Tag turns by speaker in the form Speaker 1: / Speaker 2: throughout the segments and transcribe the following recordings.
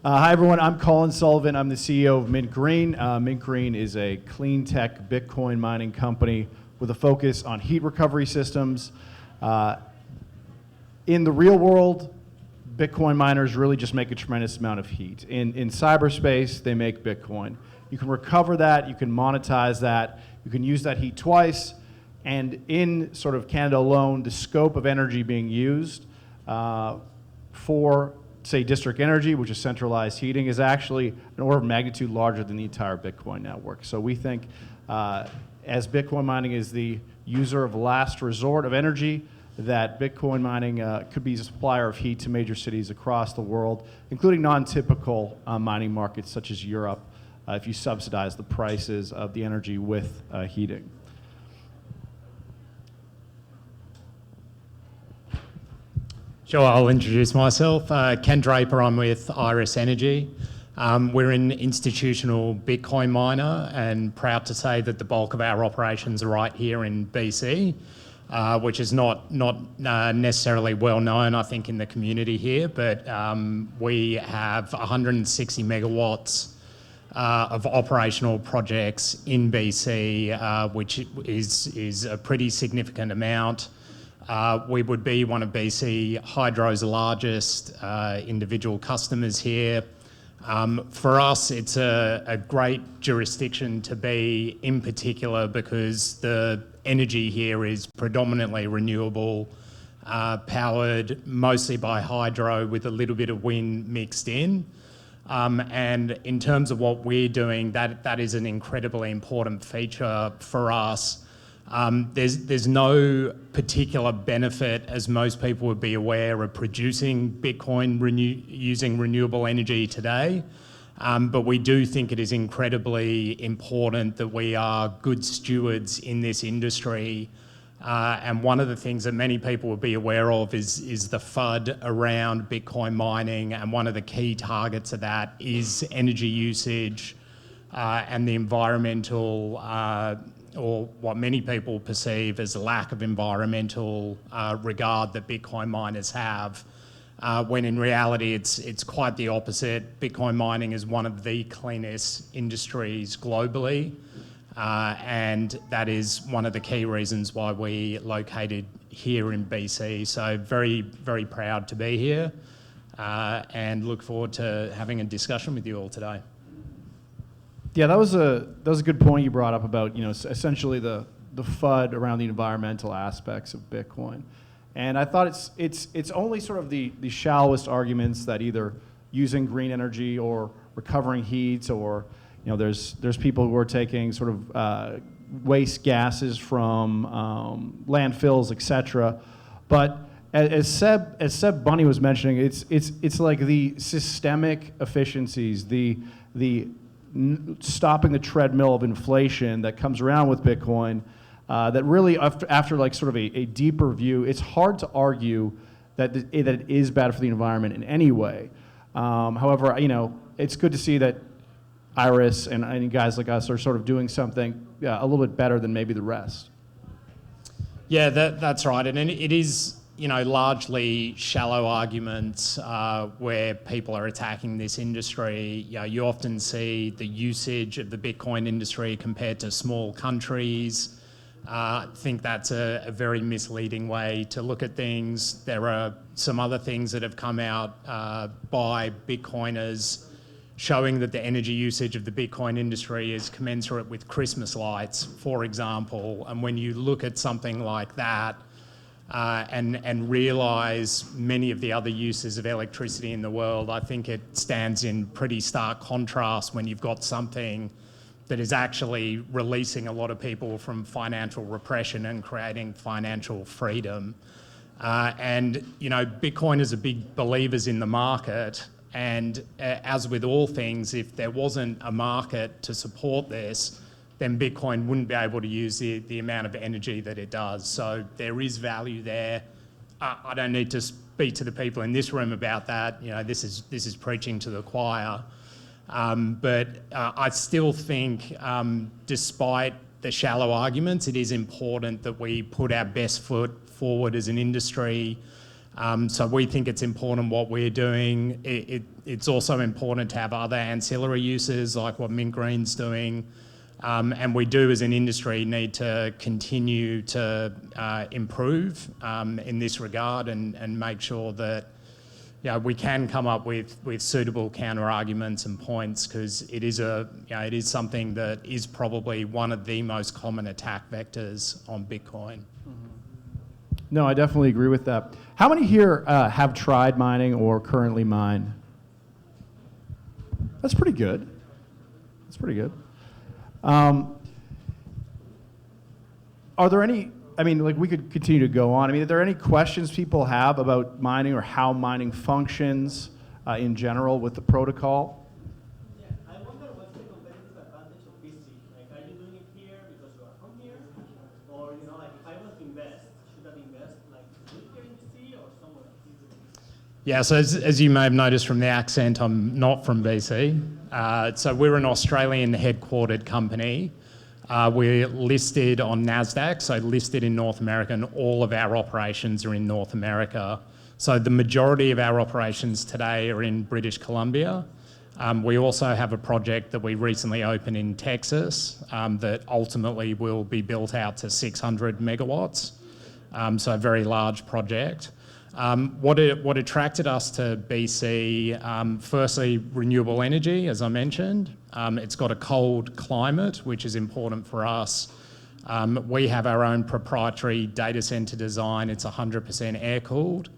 Speaker 1: Hi, everyone. I'm Colin Sullivan. I'm the CEO of Mint Green. Mint Green is a clean tech Bitcoin mining company with a focus on heat recovery systems. In the real world, Bitcoin miners really just make a tremendous amount of heat. In cyberspace, they make Bitcoin. You can recover that, you can monetize that, you can use that heat twice, and in sort of Canada alone, the scope of energy being used for, say, district energy, which is centralized heating, is actually an order of magnitude larger than the entire Bitcoin network. So we think as Bitcoin mining is the user of last resort of energy, that Bitcoin mining could be a supplier of heat to major cities across the world, including non-typical mining markets such as Europe, if you subsidize the prices of the energy with heating.
Speaker 2: Sure, I'll introduce myself. Ken Draper, I'm with Iris Energy. We're an institutional Bitcoin miner and proud to say that the bulk of our operations are right here in BC, which is not necessarily well known, I think, in the community here, but we have 160 megawatts of operational projects in BC, which is a pretty significant amount. We would be one of BC Hydro's largest individual customers here. For us, it's a great jurisdiction to be, in particular because the energy here is predominantly renewable, powered mostly by hydro with a little bit of wind mixed in. And in terms of what we're doing, that is an incredibly important feature for us. There's no particular benefit, as most people would be aware, of producing Bitcoin using renewable energy today. But we do think it is incredibly important that we are good stewards in this industry. And one of the things that many people will be aware of is the FUD around Bitcoin mining. And one of the key targets of that is energy usage and the environmental or what many people perceive as a lack of environmental regard that Bitcoin miners have, when in reality it's quite the opposite. Bitcoin mining is one of the cleanest industries globally, and that is one of the key reasons why we located here in BC. So very, very proud to be here, and look forward to having a discussion with you all today.
Speaker 1: Yeah, that was a good point you brought up about, essentially the FUD around the environmental aspects of Bitcoin. And I thought it's only sort of the shallowest arguments that either using green energy or recovering heat, or there's people who are taking sort of waste gases from landfills, etc. But as Seb Bunny was mentioning, it's like the systemic efficiencies, the stopping the treadmill of inflation that comes around with Bitcoin, that really, after like sort of a deeper view, it's hard to argue that it is bad for the environment in any way. However, it's good to see that Iris and guys like us are sort of doing something a little bit better than maybe the rest.
Speaker 2: Yeah, that's right, and it is largely shallow arguments where people are attacking this industry. You often see the usage of the Bitcoin industry compared to small countries. I think that's a very misleading way to look at things. There are some other things that have come out by Bitcoiners showing that the energy usage of the Bitcoin industry is commensurate with Christmas lights, for example. And when you look at something like that, and realise many of the other uses of electricity in the world, I think it stands in pretty stark contrast when you've got something that is actually releasing a lot of people from financial repression and creating financial freedom. And Bitcoiners are big believers in the market, and as with all things, if there wasn't a market to support this, then Bitcoin wouldn't be able to use the amount of energy that it does. So there is value there. I don't need to speak to the people in this room about that. This is preaching to the choir. But I still think, despite the shallow arguments, it is important that we put our best foot forward as an industry So we think it's important what we're doing. It's also important to have other ancillary uses like what Mint Green's doing. And we do as an industry need to continue to improve in this regard and make sure that we can come up with suitable counter arguments and points, because it is something that is probably one of the most common attack vectors on Bitcoin.
Speaker 1: No, I definitely agree with that. How many here have tried mining or currently mine? That's pretty good. That's pretty good. Are there any, I mean, like we could continue to go on. I mean, are there any questions people have about mining or how mining functions in general with the protocol?
Speaker 3: Yeah, I wonder what's the competitive advantage of BC? Like, are you doing it here because you are from here? Or, like if I want to invest, should I invest like here in BC or somewhere else?
Speaker 2: Yeah, so as you may have noticed from the accent, I'm not from BC. So we're an Australian headquartered company. We're listed on NASDAQ, so listed in North America, and all of our operations are in North America. So the majority of our operations today are in British Columbia. We also have a project that we recently opened in Texas that ultimately will be built out to 600 megawatts. So a very large project. What attracted us to BC, firstly, renewable energy, as I mentioned. It's got a cold climate, which is important for us. We have our own proprietary data center design. It's 100% air-cooled,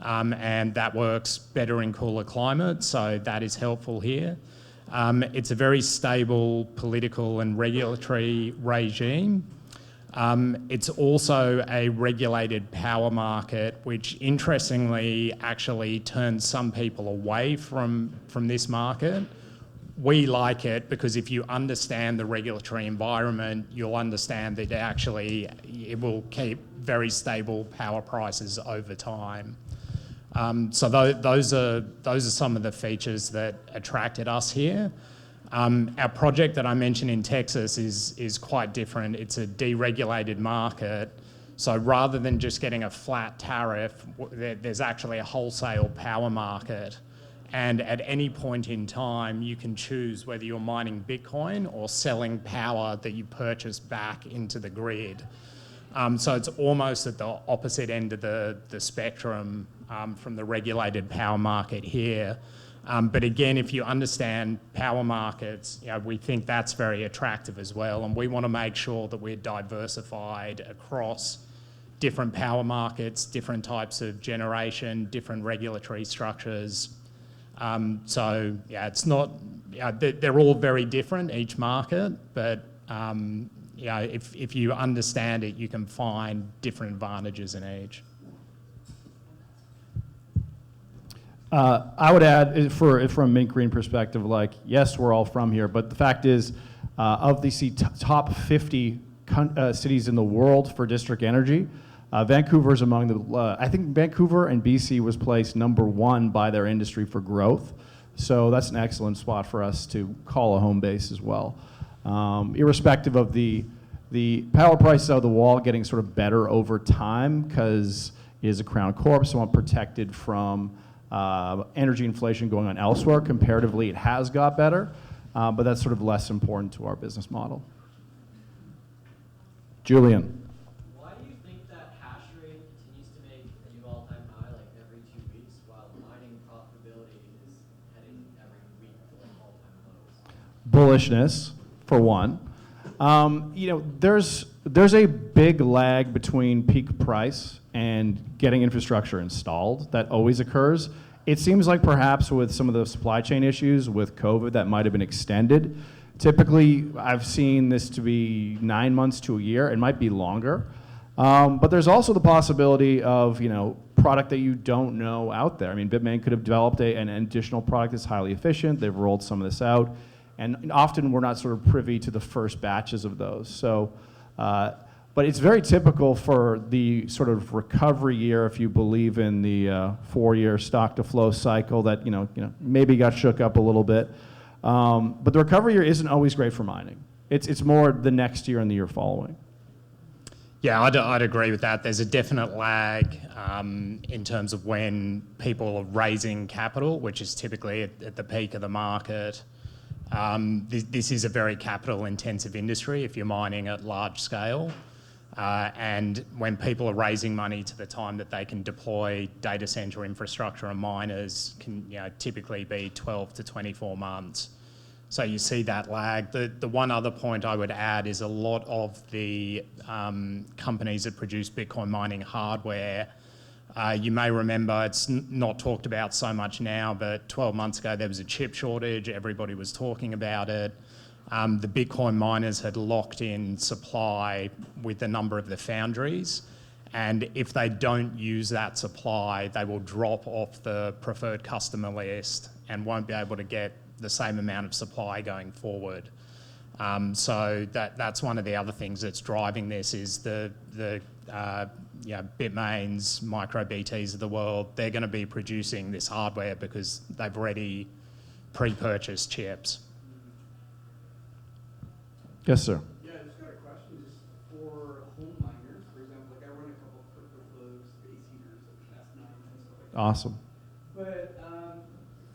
Speaker 2: and that works better in cooler climates, so that is helpful here. It's a very stable political and regulatory regime. It's also a regulated power market, which interestingly actually turns some people away from this market. We like it because if you understand the regulatory environment, you'll understand that it will keep very stable power prices over time. So those are some of the features that attracted us here. Our project that I mentioned in Texas is quite different. It's a deregulated market. So rather than just getting a flat tariff, there's actually a wholesale power market. And at any point in time, you can choose whether you're mining Bitcoin or selling power that you purchase back into the grid. So it's almost at the opposite end of the spectrum from the regulated power market here. But again, if you understand power markets, we think that's very attractive as well. And we want to make sure that we're diversified across different power markets, different types of generation, different regulatory structures. So it's not, they're all very different, each market, but if you understand it, you can find different advantages in each.
Speaker 1: I would add, from a Mint Green perspective, like, yes, we're all from here, but the fact is, of the top 50 cities in the world for district energy, Vancouver's among the, I think Vancouver and BC was placed #1 by their industry for growth. So that's an excellent spot for us to call a home base as well. Irrespective of the power prices out of the wall getting sort of better over time, because it is a crown corp, so I'm protected from energy inflation going on elsewhere. Comparatively, it has got better, but that's sort of less important to our business model. Julian.
Speaker 4: Why do you think that hash rate continues to make a new all-time high like every 2 weeks, while mining profitability is heading every week to like all-time lows?
Speaker 1: Bullishness, for one. There's a big lag between peak price and getting infrastructure installed. That always occurs. It seems like perhaps with some of the supply chain issues with COVID, that might have been extended. Typically, I've seen this to be 9 months to a year. It might be longer. But there's also the possibility of, product that you don't know out there. I mean, Bitmain could have developed an additional product that's highly efficient. They've rolled some of this out. And often we're not sort of privy to the first batches of those. So, but it's very typical for the sort of recovery year, if you believe in the 4-year stock to flow cycle that maybe got shook up a little bit. But the recovery year isn't always great for mining. It's more the next year and the year following.
Speaker 2: Yeah, I'd agree with that. There's a definite lag in terms of when people are raising capital, which is typically at the peak of the market. This is a very capital-intensive industry if you're mining at large scale. And when people are raising money to the time that they can deploy data center infrastructure and miners can typically be 12 to 24 months. So you see that lag. The one other point I would add is a lot of the companies that produce Bitcoin mining hardware, you may remember it's not talked about so much now, but 12 months ago there was a chip shortage, everybody was talking about it. The Bitcoin miners had locked in supply with a number of the foundries, and if they don't use that supply, they will drop off the preferred customer list and won't be able to get the same amount of supply going forward. So that's one of the other things that's driving this is the Bitmains, micro BTs of the world. They're going to be producing this hardware because they've already pre-purchased chips.
Speaker 1: Yes, sir.
Speaker 5: Yeah, I just got a question just for home miners, for example. Like I run a couple of crypto flows, space heaters, like S9 and stuff like that.
Speaker 1: Awesome.
Speaker 5: But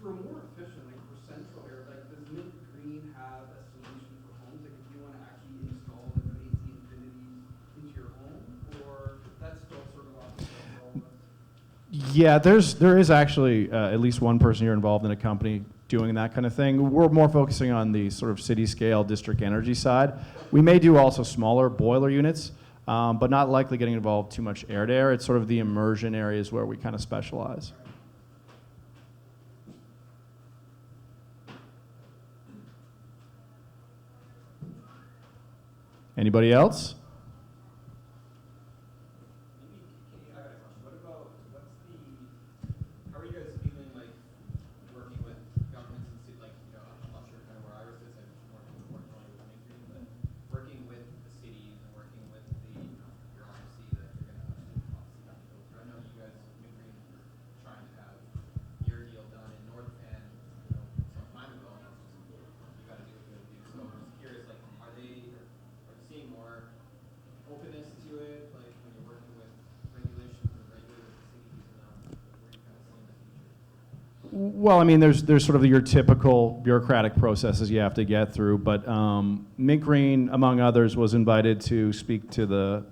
Speaker 5: for more efficient, like for central air, like does Mint Green have a solution for homes? Like if you want to actually install like an AC Infinities into your home, or that's still sort of off the shelf for all of us?
Speaker 1: Yeah, there is actually at least one person here involved in a company doing that kind of thing. We're more focusing on the sort of city scale district energy side. We may do also smaller boiler units, but not likely getting involved too much air to air. It's sort of the immersion areas where we kind of specialize. Anybody else?
Speaker 6: I got a question. How are you guys feeling like working with governments and cities? Like, I'm not sure kind of where Iris is. I'm working more jointly with Mint Green, but working with the cities and working with the bureaucracy that you're going to obviously have to go through. I know you guys, Mint Green, were trying to have your deal done in North Penn, some time ago. And you got to do what you got to do. So I'm just curious, like, are you seeing more openness to it, like when you're working with regulations or regulators with cities, where you kind of seeing the future?
Speaker 1: Well, I mean, there's sort of your typical bureaucratic processes you have to get through, but Mint Green, among others, was invited to speak to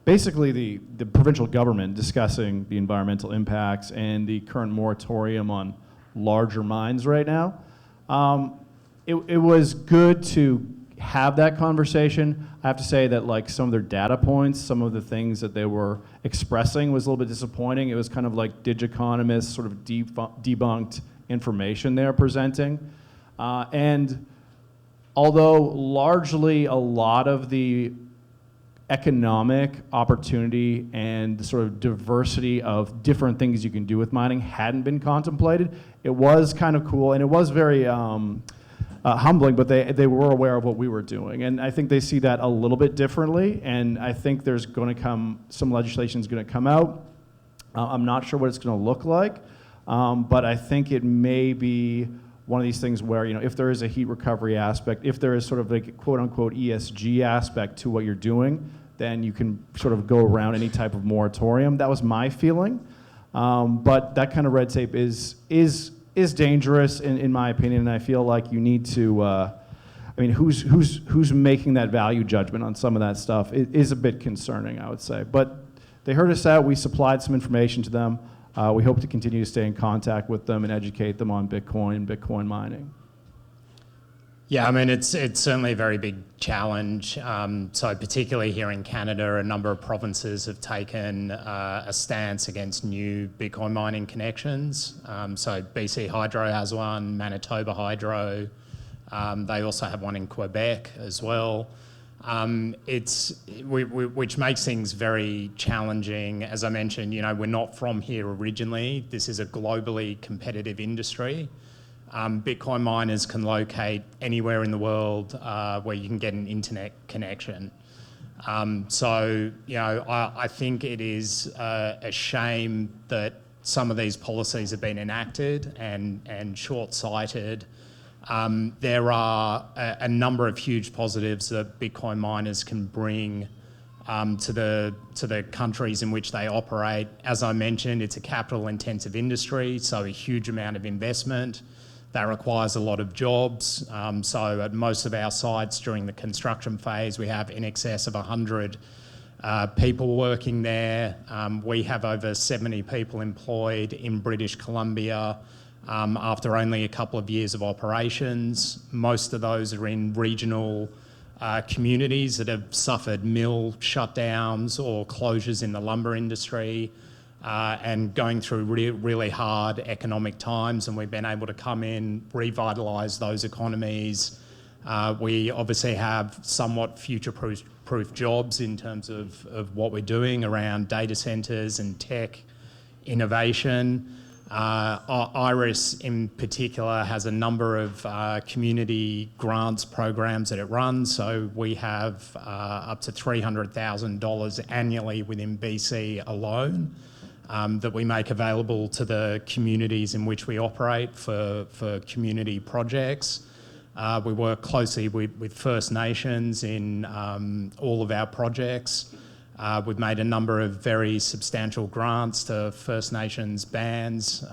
Speaker 1: basically the provincial government discussing the environmental impacts and the current moratorium on larger mines right now. It was good to have that conversation. I have to say that like some of their data points, some of the things that they were expressing was a little bit disappointing. It was kind of like digiconomists sort of debunked information they're presenting. And although largely a lot of the economic opportunity and the sort of diversity of different things you can do with mining hadn't been contemplated, it was kind of cool and it was very humbling, but they were aware of what we were doing. And I think they see that a little bit differently, and I think there's going to come, some legislation is going to come out. I'm not sure what it's going to look like, but I think it may be one of these things where, if there is a heat recovery aspect, if there is sort of like a quote-unquote ESG aspect to what you're doing, then you can sort of go around any type of moratorium. That was my feeling. But that kind of red tape is dangerous in my opinion, and I feel like you need to, who's making that value judgment on some of that stuff is a bit concerning, I would say. But they heard us out, we supplied some information to them. We hope to continue to stay in contact with them and educate them on Bitcoin and Bitcoin mining.
Speaker 2: Yeah, I mean, it's certainly a very big challenge. So particularly here in Canada, a number of provinces have taken a stance against new Bitcoin mining connections. So BC Hydro has one, Manitoba Hydro. They also have one in Quebec as well. Which makes things very challenging. As I mentioned, we're not from here originally. This is a globally competitive industry. Bitcoin miners can locate anywhere in the world where you can get an internet connection. So, I think it is a shame that some of these policies have been enacted and short-sighted. There are a number of huge positives that Bitcoin miners can bring to the countries in which they operate. As I mentioned, it's a capital-intensive industry, so a huge amount of investment. That requires a lot of jobs. So at most of our sites during the construction phase, we have in excess of 100 people working there. We have over 70 people employed in British Columbia after only a couple of years of operations. Most of those are in regional communities that have suffered mill shutdowns or closures in the lumber industry and going through really hard economic times, and we've been able to come in, revitalise those economies. We obviously have somewhat future-proof jobs in terms of what we're doing around data centres and tech innovation. Iris in particular has a number of community grants programs that it runs, so we have up to $300,000 annually within BC alone that we make available to the communities in which we operate for community projects. We work closely with First Nations in all of our projects. We've made a number of very substantial grants to First Nations bands.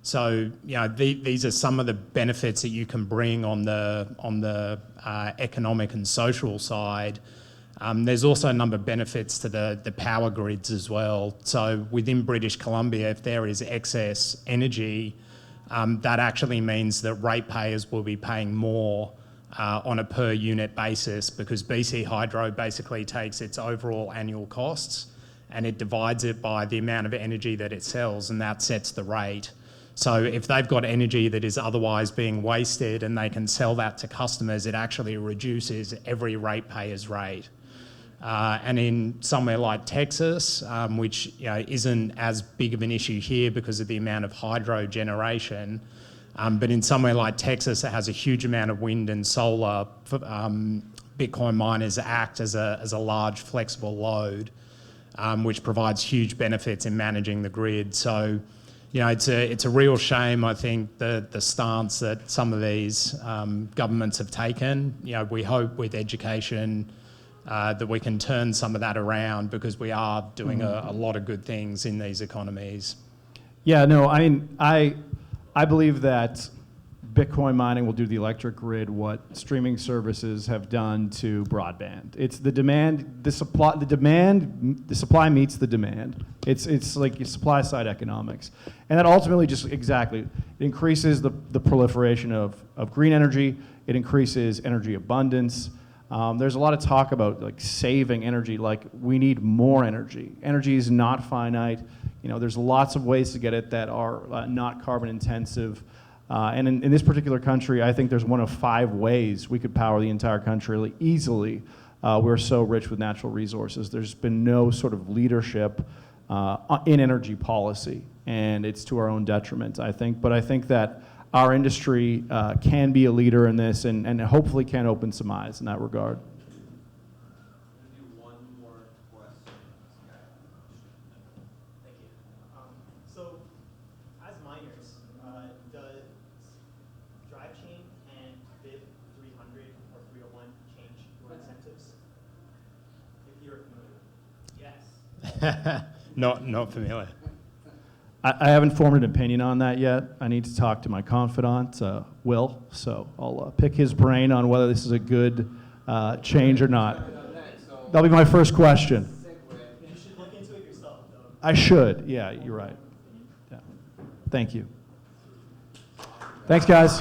Speaker 2: So, you know, these are some of the benefits that you can bring on the economic and social side. There's also a number of benefits to the power grids as well. So within British Columbia, if there is excess energy, that actually means that ratepayers will be paying more on a per unit basis, because BC Hydro basically takes its overall annual costs and it divides it by the amount of energy that it sells, and that sets the rate. So if they've got energy that is otherwise being wasted and they can sell that to customers, it actually reduces every ratepayer's rate. And in somewhere like Texas, which isn't as big of an issue here because of the amount of hydro generation, but in somewhere like Texas, it has a huge amount of wind and solar. Bitcoin miners act as a large flexible load, which provides huge benefits in managing the grid. So, it's a real shame, I think, the stance that some of these governments have taken. We hope with education that we can turn some of that around, because we are doing a lot of good things in these economies.
Speaker 1: Yeah, no, I mean, I believe that Bitcoin mining will do to the electric grid what streaming services have done to broadband. It's the demand, the supply meets the demand. It's like supply side economics. And that ultimately just it increases the proliferation of green energy. It increases energy abundance. There's a lot of talk about like saving energy, like we need more energy. Energy is not finite. There's lots of ways to get it that are not carbon intensive. And in this particular country, I think there's one of 5 ways we could power the entire country really easily. We're so rich with natural resources. There's been no sort of leadership in energy policy, and it's to our own detriment, I think. But I think that our industry can be a leader in this, and hopefully can open some eyes in that regard.
Speaker 6: Do one more question.
Speaker 3: Thank you. So, as miners, does drive chain and bid 300 or 301 change your incentives? If you're familiar. Yes.
Speaker 2: Not familiar.
Speaker 1: I haven't formed an opinion on that yet. I need to talk to my confidant, Will, so I'll pick his brain on whether this is a good change or not. That'll be my first question.
Speaker 3: You should look into it yourself, though.
Speaker 1: I should. Yeah, you're right. Yeah. Thank you. Thanks, guys.